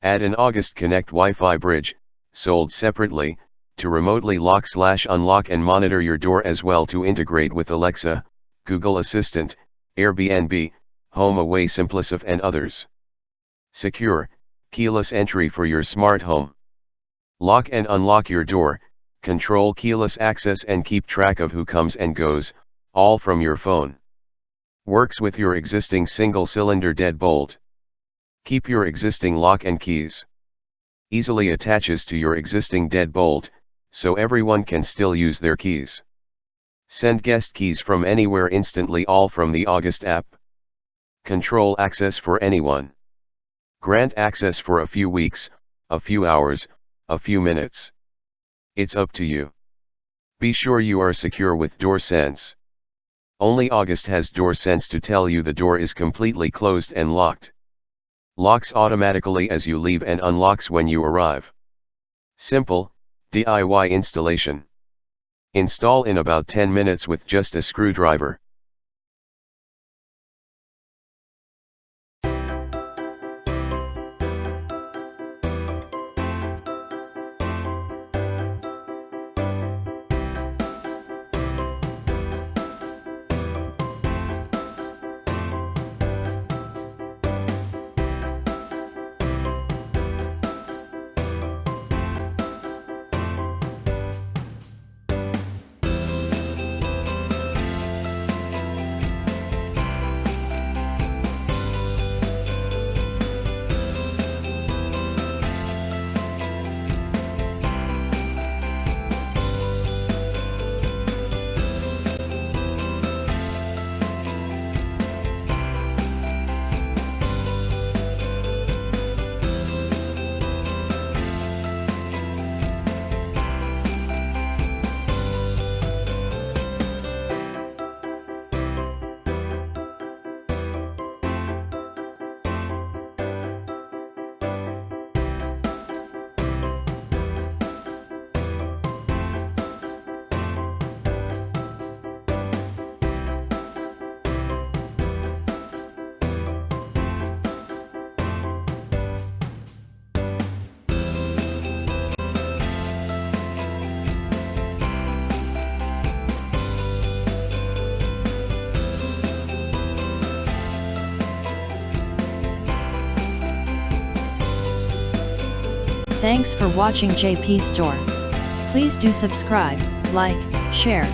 Add an August Connect Wi-Fi bridge, sold separately, to remotely lock/unlock and monitor your door, as well to integrate with Alexa, Google Assistant, Airbnb, Home, Away Simplisafe and others. Secure, keyless entry for your smart home. Lock and unlock your door, control keyless access and keep track of who comes and goes, all from your phone. Works with your existing single-cylinder deadbolt. Keep your existing lock and keys. Easily attaches to your existing deadbolt, so everyone can still use their keys. Send guest keys from anywhere instantly, all from the August app. Control access for anyone. Grant access for a few weeks, a few hours, a few minutes. It's up to you. Be sure you are secure with DoorSense. Only August has DoorSense to tell you the door is completely closed and locked. Locks automatically as you leave and unlocks when you arrive. Simple, DIY installation. Install in about 10 minutes with just a screwdriver. Thanks for watching JP Store. Please do subscribe, like, share,